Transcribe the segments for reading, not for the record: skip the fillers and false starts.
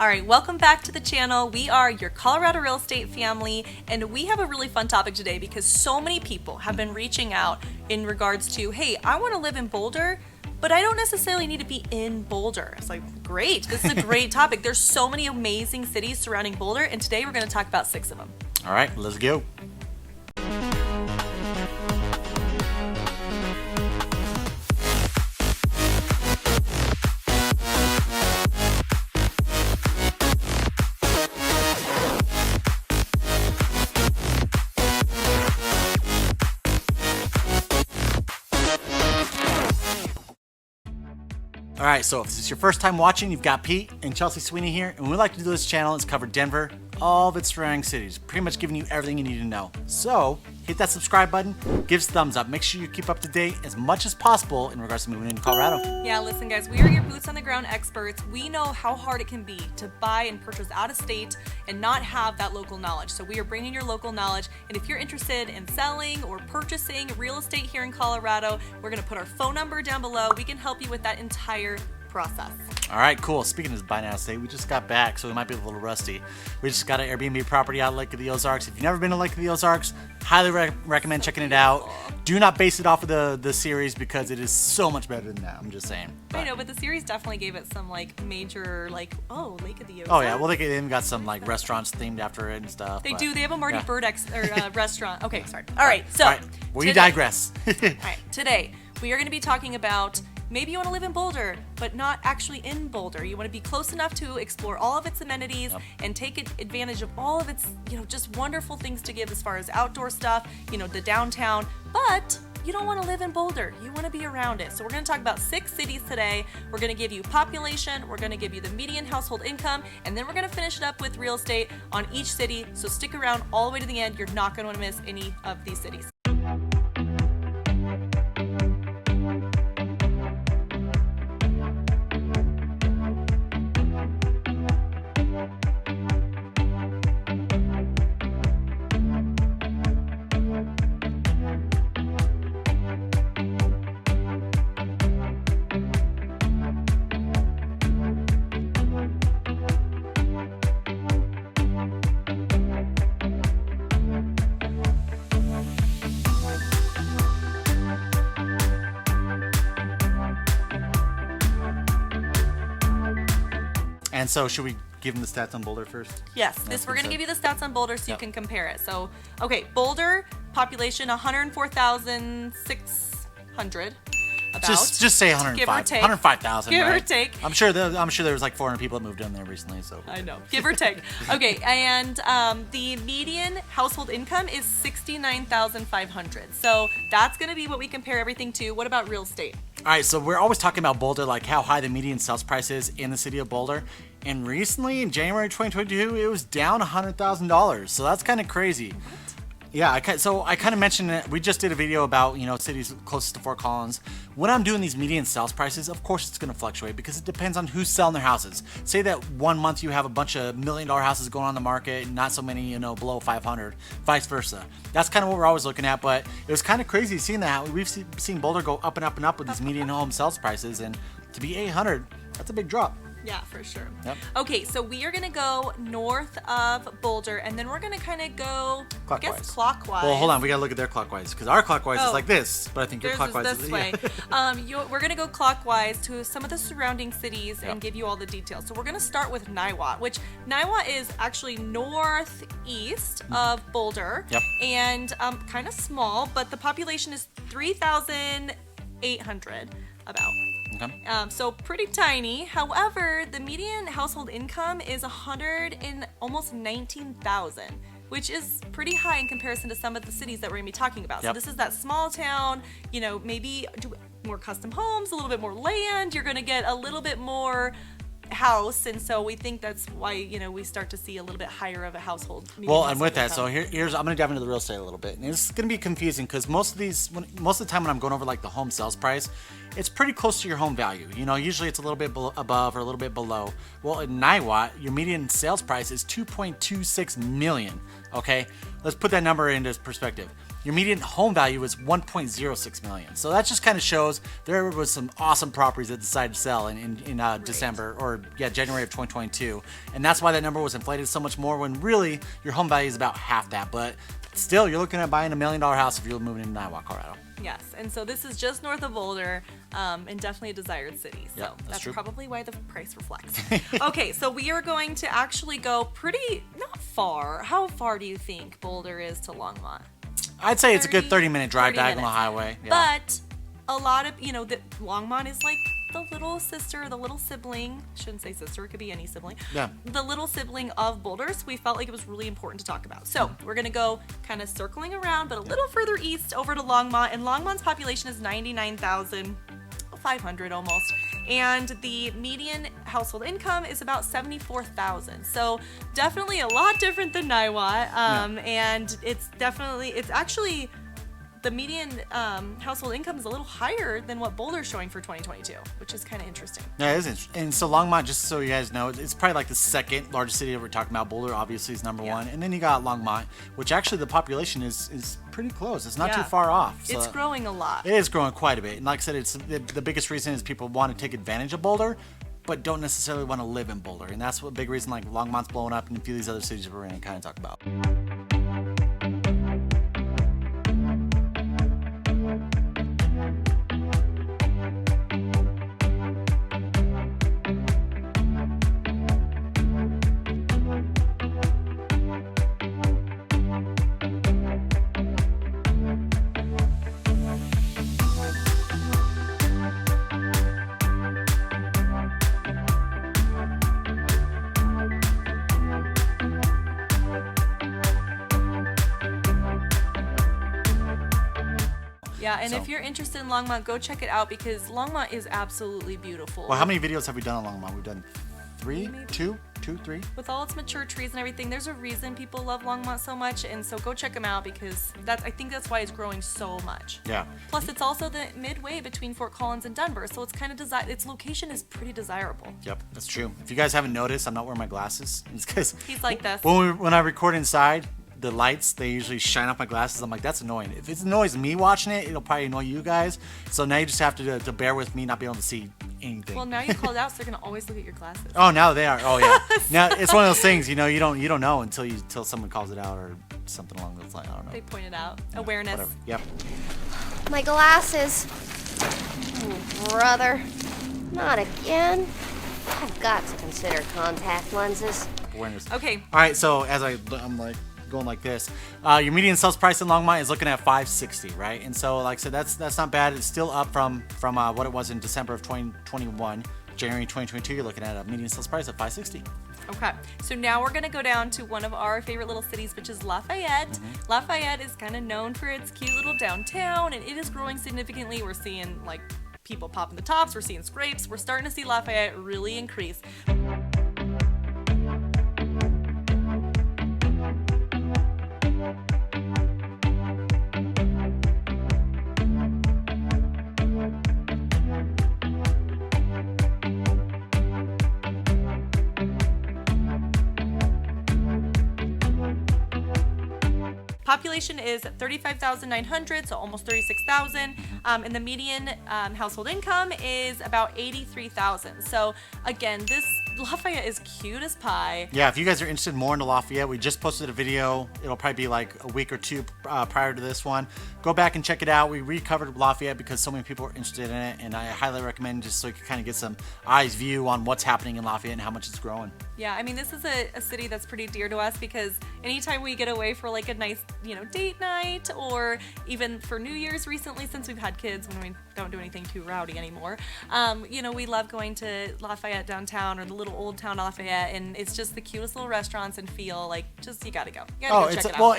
All right, welcome back to the channel. We are your Colorado real estate family, and we have a really fun topic today because so many people have been reaching out in regards to, hey, I want to live in Boulder, but I don't necessarily need to be in Boulder. It's like, great, this is a great topic. There's so many amazing cities surrounding Boulder, and today we're going to talk about 6 of them. All right, let's go. Alright, so if this is your first time watching, you've got Pete and Chelsea Sweeney here, and what we like to do this channel is cover Denver, all of its surrounding cities, pretty much giving you everything you need to know. So, hit that subscribe button, give us a thumbs up, make sure you keep up to date as much as possible in regards to moving into Colorado. Yeah, listen guys, we are your boots on the ground experts. We know how hard it can be to buy and purchase out of state and not have that local knowledge. So we are bringing your local knowledge, and if you're interested in selling or purchasing real estate here in Colorado, we're gonna put our phone number down below. We can help you with that entire process. All right, cool. Speaking of buying out of state, we just got back, so we might be a little rusty. We just got an Airbnb property out at Lake of the Ozarks. If you've never been to Lake of the Ozarks, highly recommend checking it out. Do not base it off of the series because it is so much better than that. I'm just saying. I know, but the series definitely gave it some like major oh, Lake of the Ozarks. Oh yeah, well they even got some like restaurants themed after it and stuff. They do. They have a Marty Bird restaurant. Okay, sorry. All right, so we digress. All right, today we are going to be talking about. Maybe you want to live in Boulder, but not actually in Boulder. You want to be close enough to explore all of its amenities and take advantage of all of its, just wonderful things to give as far as outdoor stuff, the downtown, but you don't want to live in Boulder. You want to be around it. So we're going to talk about 6 cities today. We're going to give you population, we're going to give you the median household income, and then we're going to finish it up with real estate on each city. So stick around all the way to the end. You're not going to want to miss any of these cities. And so, should we give them the stats on Boulder first? Yes, we're going to give you the stats on Boulder so you can compare it. So, okay, Boulder population 104,600. Just say 105,000. Give right? or take. I'm sure there was like 400 people that moved in there recently. So I know. Give or take. Okay, and the median household income is 69,500. So that's going to be what we compare everything to. What about real estate? All right, so we're always talking about Boulder, like how high the median sales price is in the city of Boulder. And recently, in January 2022, it was down $100,000. So that's kind of crazy. Yeah, I kind of mentioned it. We just did a video about, cities closest to Fort Collins. When I'm doing these median sales prices, of course it's going to fluctuate because it depends on who's selling their houses. Say that one month you have a bunch of $1 million houses going on the market, and not so many, below 500, vice versa. That's kind of what we're always looking at, but it was kind of crazy seeing that. We've seen Boulder go up and up and up with these median home sales prices, and to be 800, that's a big drop. Yeah, for sure. Yep. Okay, so we are going to go north of Boulder, and then we're going to kind of go, clockwise. I guess, clockwise. Well, hold on. We got to look at their clockwise, because our clockwise is like this, but I think your clockwise is this way. We're going to go clockwise to some of the surrounding cities and give you all the details. So we're going to start with Niwot, which Niwot is actually northeast of Boulder, and kind of small, but the population is 3,800 about. Okay. So pretty tiny. However, the median household income is almost 19,000, which is pretty high in comparison to some of the cities that we're going to be talking about. So this is that small town, maybe do more custom homes, a little bit more land. You're going to get a little bit more house, and so we think that's why we start to see a little bit higher of a household. Well, and with that, so here's I'm going to dive into the real estate a little bit, and it's going to be confusing because most of the time when I'm going over like the home sales price, it's pretty close to your home value. You know, usually it's a little bit above or a little bit below. Well, in Niwot, your median sales price is $2.26 million. Okay, let's put that number into perspective. Your median home value is $1.06 million. So that just kind of shows there was some awesome properties that decided to sell in December or January of 2022. And that's why that number was inflated so much more when really your home value is about half that. But still, you're looking at buying $1 million house if you're moving into Niwot, Colorado. Yes, and so this is just north of Boulder, and definitely a desired city. So Yep, that's true. probably why the price reflects. Okay, so we are going to actually go not far. How far do you think Boulder is to Longmont? I'd say it's a good 30-minute drive 30 diagonal minutes. highway. Yeah. But a lot of, Longmont is like the little sister, the little sibling. Shouldn't say sister, it could be any sibling. Yeah. The little sibling of Boulder, so we felt like it was really important to talk about. So we're going to go kind of circling around, but a little further east over to Longmont. And Longmont's population is 99,500 almost. And the median household income is about $74,000. So definitely a lot different than Niwot. And it's actually the median household income is a little higher than what Boulder's showing for 2022, which is kind of interesting. Yeah, it is interesting. And so Longmont, just so you guys know, it's probably like the second largest city that we're talking about. Boulder obviously is number one. And then you got Longmont, which actually the population is pretty close. It's not too far off. So it's growing a lot. It is growing quite a bit. And like I said, it's the biggest reason is people want to take advantage of Boulder, but don't necessarily want to live in Boulder. And that's what big reason like Longmont's blowing up and a few of these other cities that we're going to kind of talk about. Yeah, and if you're interested in Longmont, go check it out because Longmont is absolutely beautiful. Well, how many videos have we done on Longmont? We've done three. With all its mature trees and everything, there's a reason people love Longmont so much, and so go check them out because I think that's why it's growing so much. Yeah. Plus, it's also the midway between Fort Collins and Denver, so it's kind of its location is pretty desirable. Yep, that's true. If you guys haven't noticed, I'm not wearing my glasses. It's because he's like this. When I record inside, the lights, they usually shine off my glasses. I'm like, that's annoying. If it annoys me watching it, it'll probably annoy you guys. So now you just have to bear with me not being able to see anything. Well, now you called out, so they're gonna always look at your glasses. Oh, now they are. Oh, yeah. Now it's one of those things, you don't know until someone calls it out or something along those lines. I don't know. They point it out. Yeah, awareness. Whatever. Yep. My glasses. Oh, brother. Not again. I've got to consider contact lenses. Awareness. Okay. All right. So as I'm like going like this, your median sales price in Longmont is looking at $560, right? And so, like I said, that's not bad. It's still up from what it was in December of 2021. January 2022, you're looking at a median sales price of $560. Okay, so now we're gonna go down to one of our favorite little cities, which is Lafayette. Lafayette is kind of known for its cute little downtown, and it is growing significantly. We're seeing like people popping the tops. We're seeing scrapes. We're starting to see Lafayette really increase. Population is 35,900, so almost 36,000, and the median household income is about 83,000. So again, this Lafayette is cute as pie. Yeah, if you guys are interested more into Lafayette, we just posted a video. It'll probably be like a week or two prior to this one. Go back and check it out. We recovered Lafayette because so many people are interested in it, and I highly recommend just so you can kind of get some eyes view on what's happening in Lafayette and how much it's growing. Yeah, I mean, this is a city that's pretty dear to us because anytime we get away for like a nice, date night, or even for New Year's recently, since we've had kids when we don't do anything too rowdy anymore, we love going to Lafayette downtown or the little little old town Lafayette, and it's just the cutest little restaurants and feel like just you gotta go. You gotta go check it out.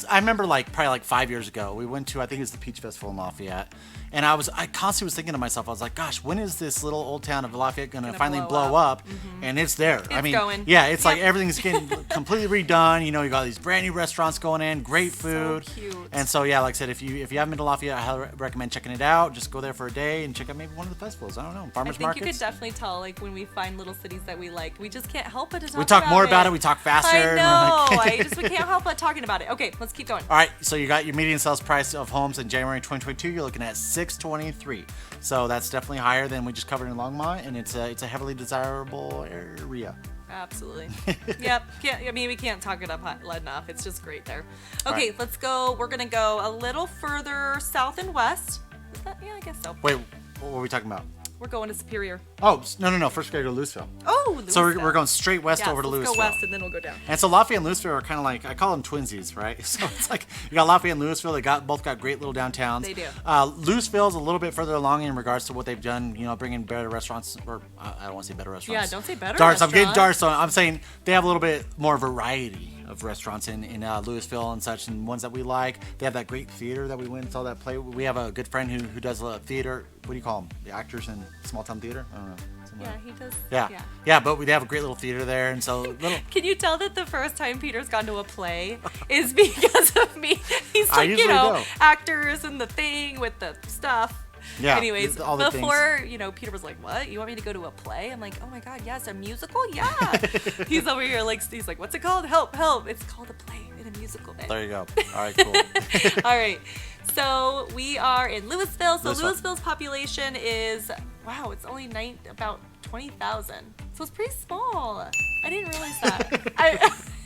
I remember probably 5 years ago, we went to, I think it was the Peach Festival in Lafayette, and I constantly was thinking to myself, I was like, gosh, when is this little old town of Lafayette gonna finally blow up? And it's there. It's going. Yeah, it's like everything's getting completely redone. You know, you got these brand new restaurants going in, great food. So cute. And so yeah, like I said, if you haven't been to Lafayette, I highly recommend checking it out. Just go there for a day and check out maybe one of the festivals. I don't know, farmers markets. You could definitely tell, like, when we find little cities that we like, we just can't help but to talk about it. We talk more about it. We talk faster. I know. We can't help but talking about it. Okay, let's keep going. All right, so you got your median sales price of homes in January 2022. You're looking at $623. So that's definitely higher than we just covered in Longmont, and it's a heavily desirable area. Absolutely. Yep. We can't talk it up enough. It's just great there. Okay, right. Let's go. We're gonna go a little further south and west. Is that? Yeah, I guess so. Wait, what were we talking about? We're going to Superior. Oh, no. First we gotta go to Louisville. Oh, Louisville. So we're going straight west over to Louisville. Let's go west and then we'll go down. And so Lafayette and Louisville are kind of like, I call them twinsies, right? So it's like you got Lafayette and Louisville. They both got great little downtowns. They do. Louisville's a little bit further along in regards to what they've done. You know, bringing better restaurants, or I don't want to say better restaurants. Yeah, don't say better. Darts. I'm getting darts. So I'm saying they have a little bit more variety of restaurants in Louisville and such, and ones that we like. They have that great theater that we went and saw that play. We have a good friend who does a theater. What do you call them? The actors in small town theater? I don't know. Yeah, he does. Yeah, but we have a great little theater there, and so Can you tell that the first time Peter's gone to a play is because of me? He's like, actors and the thing with the stuff. Yeah. Anyways, all the before, Peter was like, what? You want me to go to a play? I'm like, oh my God, yes, a musical? Yeah. He's over here he's like, what's it called? Help. It's called a play in a musical. There you go. All right, cool. All right. So we are in Louisville. So Louisville's population is, wow, it's only about 20,000. So it's pretty small. I didn't realize that. I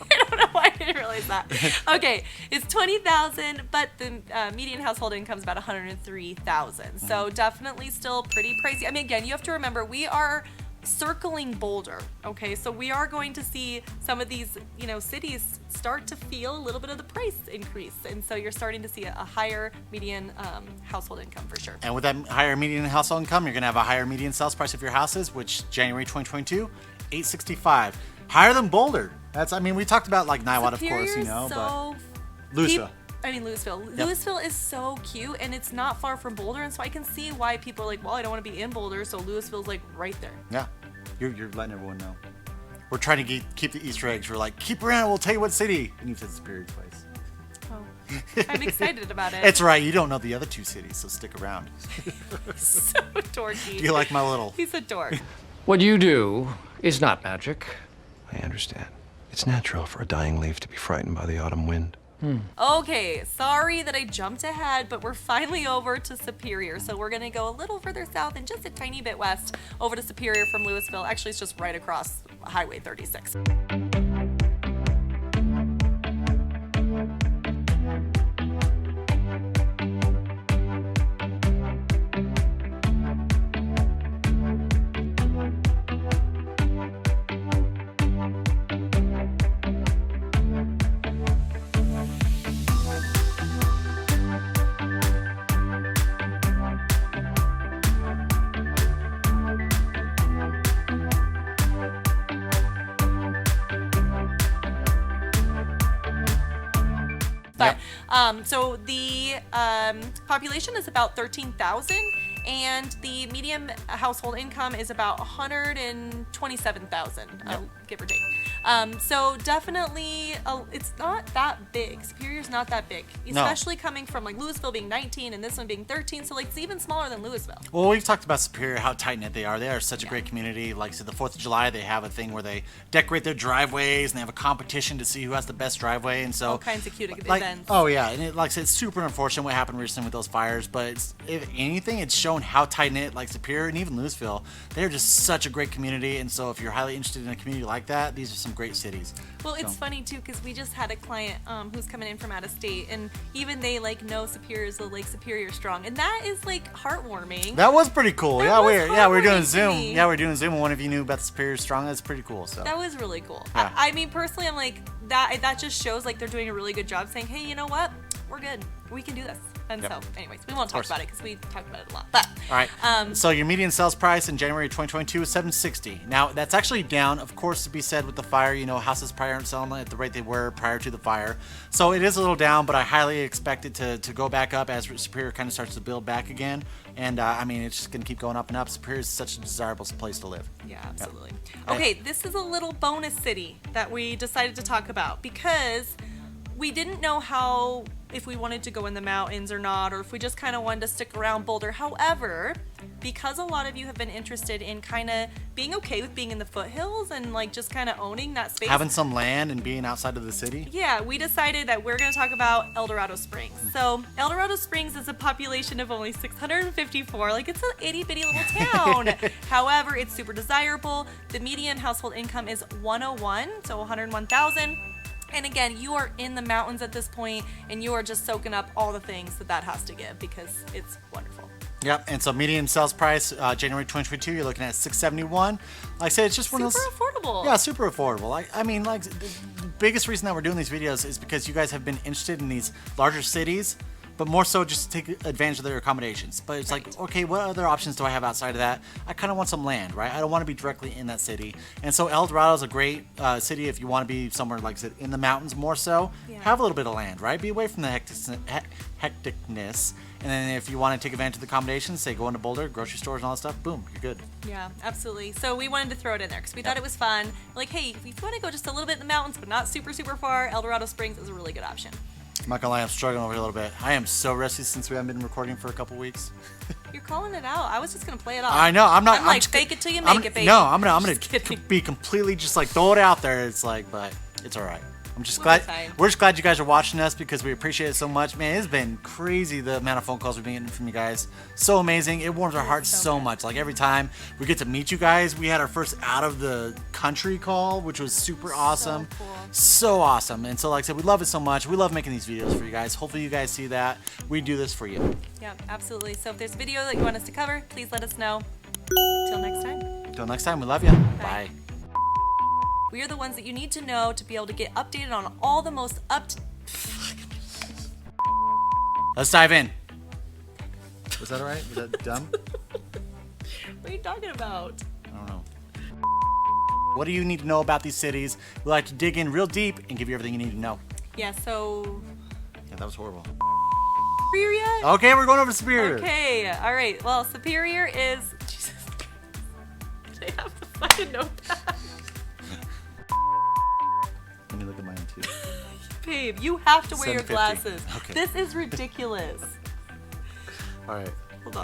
don't know why I didn't realize that. Okay, it's 20,000, but the median household income is about 103,000. So definitely still pretty pricey. I mean, again, you have to remember we are circling Boulder. Okay, so we are going to see some of these, cities start to feel a little bit of the price increase, and so you're starting to see a higher median household income for sure. And with that higher median household income, you're going to have a higher median sales price of your houses, which January 2022, $865, higher than Boulder. We talked about like Niwot, of course, but Louisville. Louisville. Yep. Louisville is so cute, and it's not far from Boulder, and so I can see why people are like, well, I don't want to be in Boulder, so Louisville's like right there. Yeah, you're letting everyone know. We're trying to keep the Easter eggs. We're like, keep around, we'll tell you what city. And you've said Superior twice. Oh, I'm excited about it. It's right, you don't know the other two cities, so stick around. So dorky. You like my little... He's a dork. What you do is not magic. I understand. It's natural for a dying leaf to be frightened by the autumn wind. Okay, sorry that I jumped ahead, but we're finally over to Superior. So we're gonna go a little further south and just a tiny bit west over to Superior from Louisville. Actually, it's just right across Highway 36. But so the population is about 13,000, and the median household income is about 127,000, give or take. So definitely, it's not that big. Superior's not that big, especially coming from like Louisville being 19 and this one being 13. So like it's even smaller than Louisville. Well, we've talked about Superior, how tight knit they are. They are such a great community. Like I said, the 4th of July, they have a thing where they decorate their driveways and they have a competition to see who has the best driveway. And so all kinds of cute events. Oh yeah, and like I said, it's super unfortunate what happened recently with those fires. But if anything, it's shown how tight knit like Superior and even Louisville. They're just such a great community. And so if you're highly interested in a community like that, these are some great cities. Well, it's funny too because we just had a client who's coming in from out of state, and even they like know Superior is like Superior strong, and that is like heartwarming. That was pretty cool. We're doing Zoom. Me. Yeah, we're doing Zoom, and one of you knew about the Superior strong. That's pretty cool. So that was really cool. Yeah. I mean, personally, I'm like that just shows like they're doing a really good job saying, hey, you know what? We're good. We can do this. And Yep. so, anyways, we won't talk course. about it because we talked about it a lot. But All right. So your median sales price in January 2022 is $760. Now that's actually down, of course, to be said with the fire. You know, houses probably aren't selling at the rate they were prior to the fire. So it is a little down, but I highly expect it to go back up as Superior kind of starts to build back again. And I mean, it's just going to keep going up and up. Superior is such a desirable place to live. yeah, absolutely. Okay, this is a little bonus city that we decided to talk about because we didn't know how, if we wanted to go in the mountains or not, or if we just kind of wanted to stick around Boulder. However, because a lot of you have been interested in kind of being okay with being in the foothills and like just kind of owning that space. Having some land and being outside of the city. Yeah, we decided that we're going to talk about El Dorado Springs. So, El Dorado Springs is a population of only 654. Like, it's an itty bitty little town. However, it's super desirable. The median household income is 101, so 101,000. And again, you are in the mountains at this point, and you are just soaking up all the things that has to give because it's wonderful. Yep, and so median sales price, January 2022, you're looking at $671. Like I said, it's just one of those. Super affordable. Yeah, super affordable. I mean, like the biggest reason that we're doing these videos is because you guys have been interested in these larger cities, but more so just to take advantage of their accommodations. But it's like, okay, what other options do I have outside of that? I kind of want some land, right? I don't want to be directly in that city. And so El Dorado is a great city if you want to be somewhere, like I said, in the mountains more so. Yeah. Have a little bit of land, right? Be away from the hecticness. And then if you want to take advantage of the accommodations, say go into Boulder, grocery stores and all that stuff, boom, you're good. Yeah, absolutely. So we wanted to throw it in there because we thought it was fun. Like, hey, if you want to go just a little bit in the mountains, but not super, super far, El Dorado Springs is a really good option. I'm not gonna lie, I'm struggling over here a little bit. I am so rusty since we haven't been recording for a couple weeks. You're calling it out. I was just gonna play it off. I know, I'm not. I'm like, just fake it till you make it, baby. No, I'm gonna Just kidding. be completely just like throw it out there. It's like, but it's all right. I'm just We'll glad. be fine. We're just glad you guys are watching us because we appreciate it so much. Man, it's been crazy the amount of phone calls we've been getting from you guys. So amazing. It warms our hearts so so good. much. Like every time we get to meet you guys, we had our first out of the country call, which was super awesome. cool. So awesome. And so, like I said, we love it so much. We love making these videos for you guys. Hopefully, you guys see that. We do this for you. Yeah, absolutely. So if there's a video that you want us to cover, please let us know. Till next time. Until next time, we love you. Bye. We are the ones that you need to know to be able to get updated on all the most Let's dive in. Was that all right? Was that dumb? What are you talking about? I don't know. What do you need to know about these cities? We like to dig in real deep and give you everything you need to know. Yeah, so Yeah, that was horrible. Superior yet? Okay, we're going over to Superior. Okay, all right. Well, Superior is. Jesus. They have the fucking notepad. Let me look at mine too. Babe, you have to wear your 750. glasses. Okay. This is ridiculous. All right. Hold on.